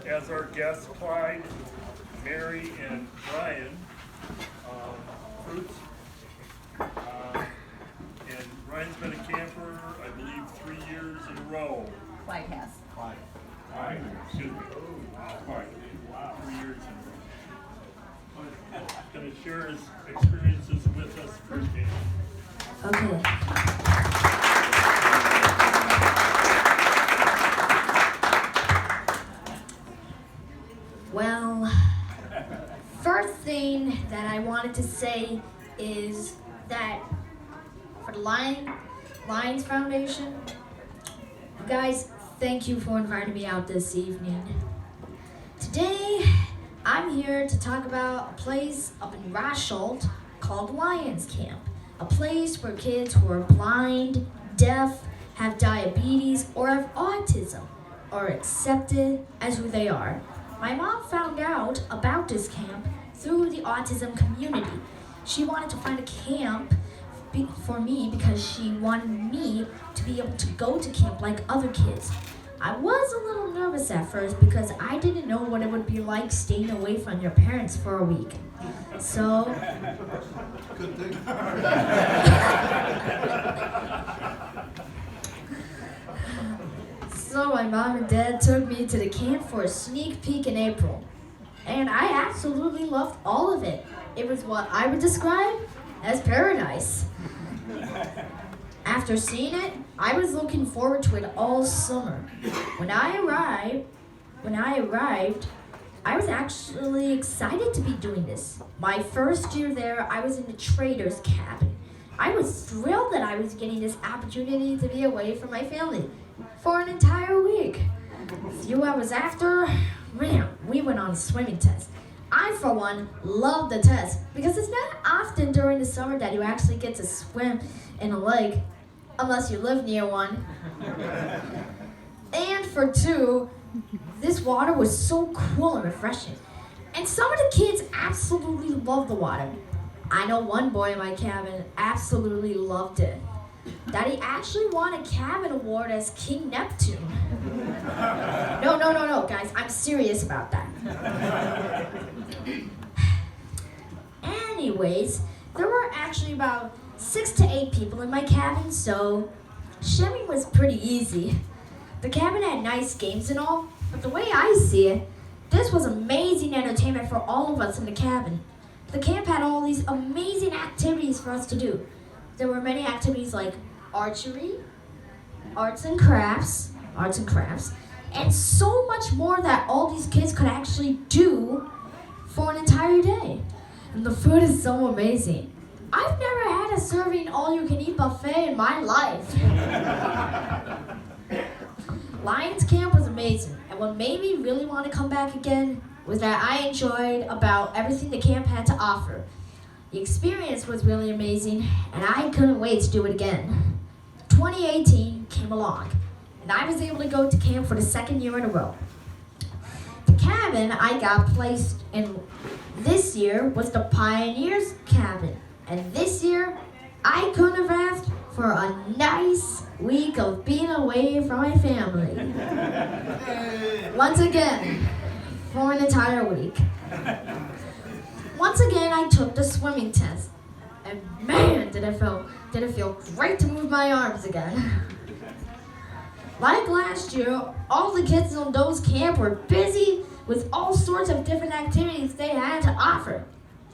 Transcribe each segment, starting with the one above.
as our guests, Clyde, Mary, and Ryan. Fruits. And Ryan's been a camper, I believe, 3 years in a row. Clyde has. Clyde, excuse me. Clyde, 3 years in a row. Going to share his experiences with us firsthand. Okay. Well, first thing that I wanted to say is that for the Lions Foundation, you guys, thank you for inviting me out this evening. Today, I'm here to talk about a place up in Rosholt called Lions Camp, a place where kids who are blind, deaf, have diabetes, or have autism are accepted as who they are. My mom found out about this camp through the autism community. She wanted to find a camp for me because she wanted me to be able to go to camp like other kids. I was a little nervous at first because I didn't know what it would be like staying away from your parents for a week. So, good thing. So my mom and dad took me to the camp for a sneak peek in April. And I absolutely loved all of it. It was what I would describe as paradise. After seeing it, I was looking forward to it all summer. When I arrived, I was actually excited to be doing this. My first year there, I was in the trader's cabin. I was thrilled that I was getting this opportunity to be away from my family for an entire week. A few hours after, man, we went on a swimming test. I, for one, loved the test because it's not often during the summer that you actually get to swim in a lake, unless you live near one. And for two, this water was so cool and refreshing. And some of the kids absolutely loved the water. I know one boy in my cabin absolutely loved it. That he actually won a cabin award as King Neptune. No, guys, I'm serious about that. Anyways, there were actually about 6 to 8 people in my cabin, so sharing was pretty easy. The cabin had nice games and all, but the way I see it, this was amazing entertainment for all of us in the cabin. The camp had all these amazing activities for us to do. There were many activities like archery, arts and crafts, and so much more that all these kids could actually do for an entire day. And the food is so amazing. I've never had a serving all-you-can-eat buffet in my life. Lions Camp was amazing, and what made me really want to come back again was that I enjoyed about everything the camp had to offer. The experience was really amazing, and I couldn't wait to do it again. 2018 came along, and I was able to go to camp for the 2nd year in a row. The cabin I got placed in this year was the Pioneers cabin, and this year I couldn't have asked for a nice week of being away from my family. Once again, for an entire week. Once again, I took the swimming test, and man, did it feel great to move my arms again. Like last year, all the kids on those camp were busy with all sorts of different activities they had to offer.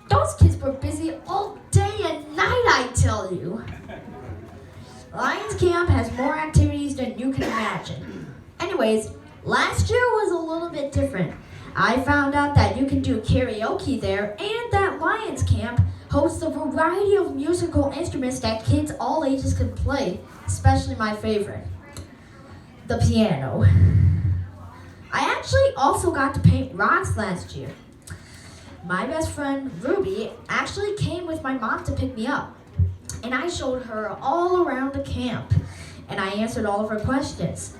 Those kids were busy all day and night, I tell you. Lions Camp has more activities than you can imagine. Anyways, last year was a little bit different. I found out that you can do karaoke there, and that Lions Camp hosts a variety of musical instruments that kids all ages can play, especially my favorite, the piano. I actually also got to paint rocks last year. My best friend, Ruby, actually came with my mom to pick me up, and I showed her all around the camp, and I answered all of her questions.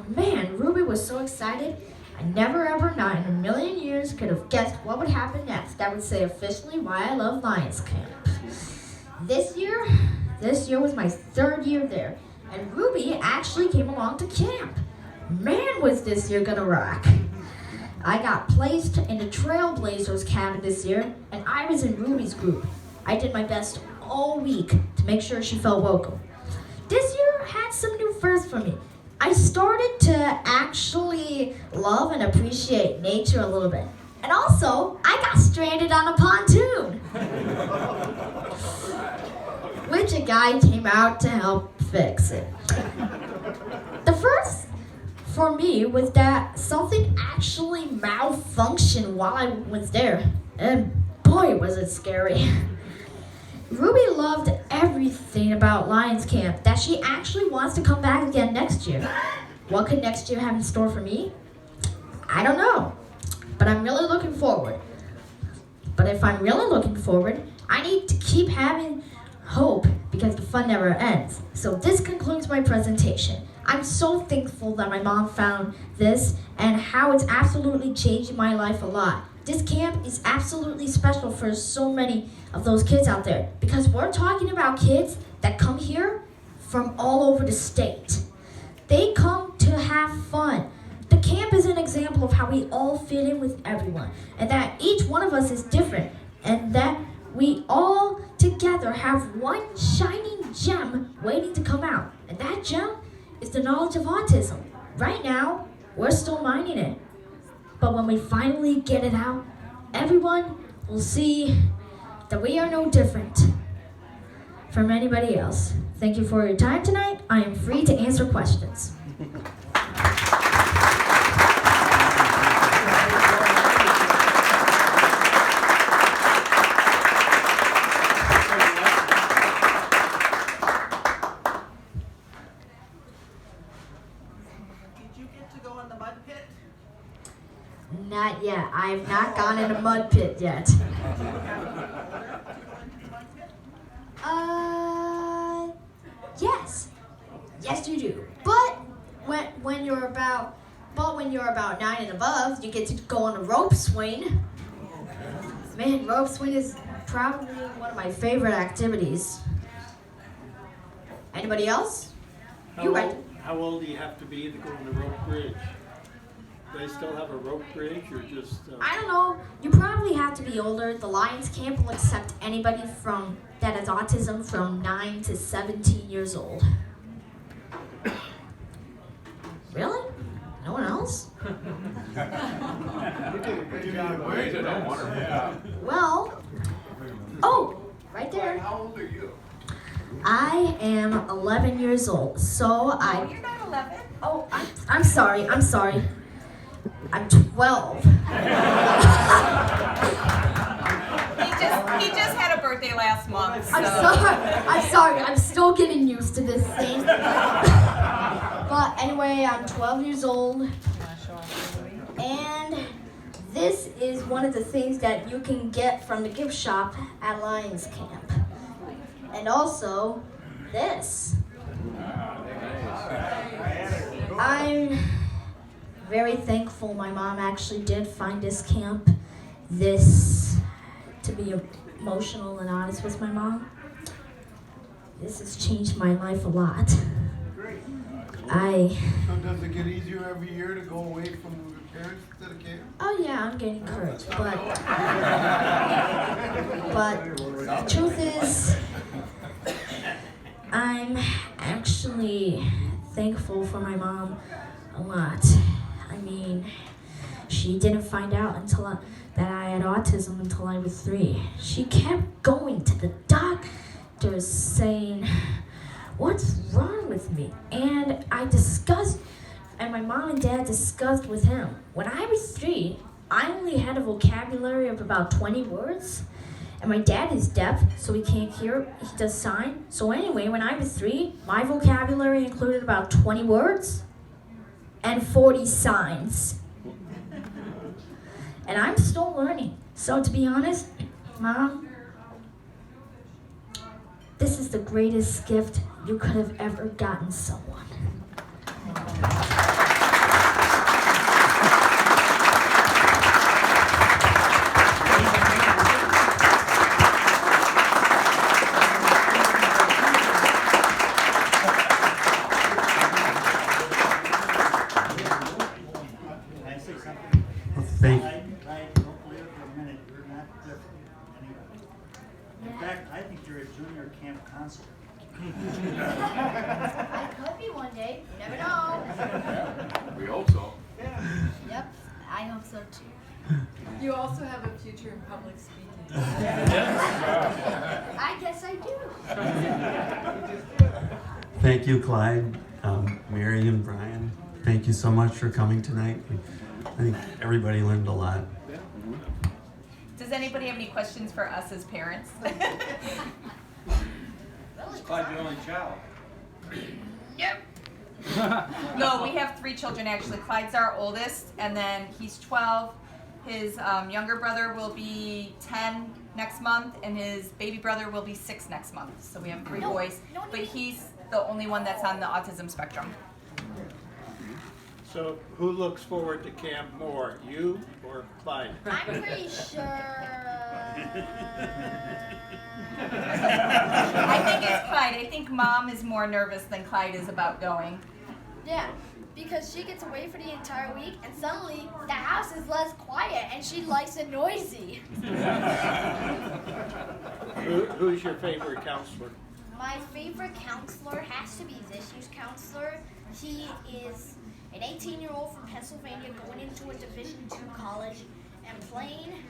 Man, Ruby was so excited. I never ever, not in a million years, could have guessed what would happen next. That would say officially why I love Lions Camp. This year was my 3rd year there, and Ruby actually came along to camp. Man, was this year gonna rock. I got placed in the Trailblazers cabin this year, and I was in Ruby's group. I did my best all week to make sure she felt welcome. This year had some new firsts for me. I started to actually love and appreciate nature a little bit. And also, I got stranded on a pontoon, which a guy came out to help fix it. The first for me was that something actually malfunctioned while I was there. And boy, was it scary. Ruby loved everything about Lions Camp, that she actually wants to come back again next year. What could next year have in store for me? I don't know, but I'm really looking forward. But if I'm really looking forward, I need to keep having hope because the fun never ends. So this concludes my presentation. I'm so thankful that my mom found this and how it's absolutely changed my life a lot. This camp is absolutely special for so many of those kids out there because we're talking about kids that come here from all over the state. They come to have fun. The camp is an example of how we all fit in with everyone and that each one of us is different and that we all together have one shining gem waiting to come out. And that gem is the knowledge of autism. Right now, we're still mining it. But when we finally get it out, everyone will see that we are no different from anybody else. Thank you for your time tonight. I am free to answer questions. Not yet. I have not gone in a mud pit yet. Yes. Yes, you do. But when you're about 9 and above, you get to go on a rope swing. Man, rope swing is probably one of my favorite activities. Anybody else? How old do you have to be to go on the rope bridge? Do they still have a rope bridge or just... I don't know. You probably have to be older. The Lions Camp will accept anybody that has autism from 9 to 17 years old. Really? No one else? Well, right there. How old are you? I am 11 years old, so You're not 11. Oh, I'm sorry. I'm 12. He just had a birthday last month. So. I'm sorry. I'm still getting used to this thing. But anyway, I'm 12 years old. And this is one of the things that you can get from the gift shop at Lions Camp. And also, this. I'm very thankful my mom actually did find this camp. To be emotional and honest with my mom, this has changed my life a lot. Great. I So does it get easier every year to go away from your parents to the camp? Oh yeah, I'm getting encouraged, but the truth is, I'm actually thankful for my mom a lot. I mean, she didn't find out that I had autism until I was 3. She kept going to the doctors saying, "What's wrong with me?" And my mom and dad discussed with him. When I was 3, I only had a vocabulary of about 20 words. And my dad is deaf, so he can't hear, he does sign. So anyway, when I was 3, my vocabulary included about 20 words and 40 signs. And I'm still learning. So to be honest, Mom, this is the greatest gift you could have ever gotten someone. Thank I don't believe it for a minute, you're not different than anybody. In fact, I think you're a junior camp counselor. I could be one day. You never know. We hope so. Yep, I hope so too. You also have a future in public speaking. I guess I do. Thank you, Clyde, Mary, and Brian. Thank you so much for coming tonight. I think everybody learned a lot. Does anybody have any questions for us as parents? Really? Clyde, your only child. No, we have 3 children actually. Clyde's our oldest, and then he's 12. His younger brother will be 10 next month, and his baby brother will be 6 next month. So we have 3 boys, but he's the only one that's on the autism spectrum. So who looks forward to camp more, you or Clyde? I'm pretty sure. I think it's Clyde. I think Mom is more nervous than Clyde is about going. Yeah, because she gets away for the entire week, and suddenly the house is less quiet, and she likes it noisy. Who's your favorite counselor? My favorite counselor has to be this year's counselor. He is an 18-year-old from Pennsylvania going into a Division II college and playing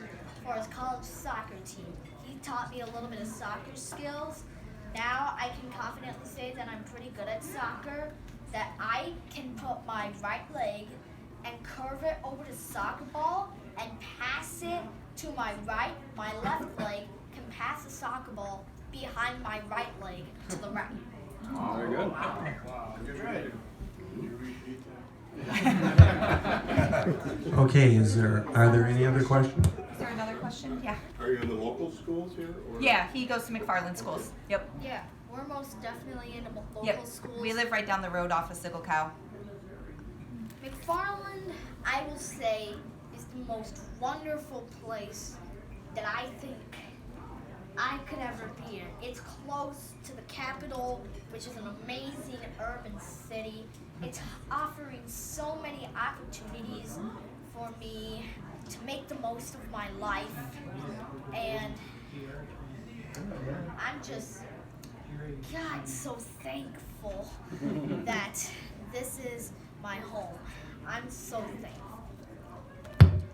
for his college soccer team. He taught me a little bit of soccer skills. Now I can confidently say that I'm pretty good at soccer, that I can put my right leg and curve it over the soccer ball and pass it to my right. My left leg can pass the soccer ball behind my right leg to the right. Oh, very good. Okay, are there any other questions? Is there another question? Yeah. Are you in the local schools here? Or? Yeah, he goes to McFarland schools. Yep. Yeah, we're most definitely in the local Yep. schools. We live right down the road off of Sickle Cow. McFarland, I will say, is the most wonderful place that I think I could ever be in. It's close to the capital, which is an amazing urban city. It's offering so many opportunities for me to make the most of my life. And I'm just, God, so thankful that this is my home. I'm so thankful.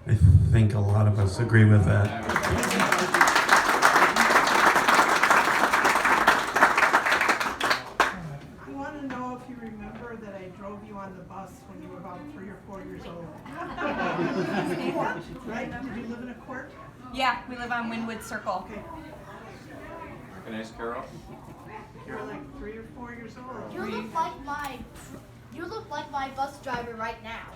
I think a lot of us agree with that. I want to know if you remember that I drove you on the bus when you were about 3 or 4 years old. Right? Did you live in a court? Yeah, we live on Wynwood Circle. Okay. Can I ask Carol? You were like 3 or 4 years old. You look like my bus driver right now.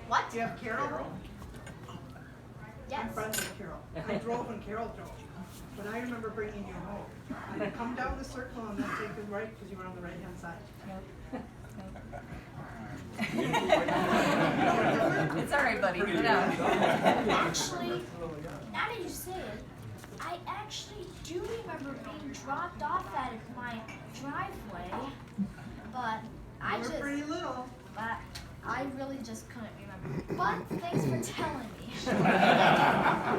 What? Do you have Carol? Yes. I'm friends with Carol. I drove when Carol drove. But I remember bringing you home. I'd come down the circle and then take the right because you were on the right-hand side. It's all right, buddy. Get out. Actually, now that you say it, I actually do remember being dropped off at my driveway, but You were pretty little. but I really just couldn't remember. But thanks for telling me.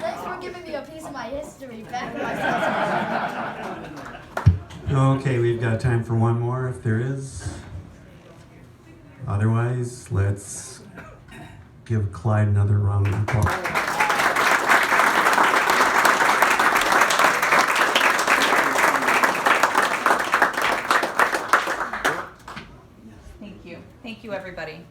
Thanks for giving me a piece of my history back when I Okay, we've got time for one more if there is. Otherwise, let's give Clyde another round of applause. Thank you. Thank you, everybody.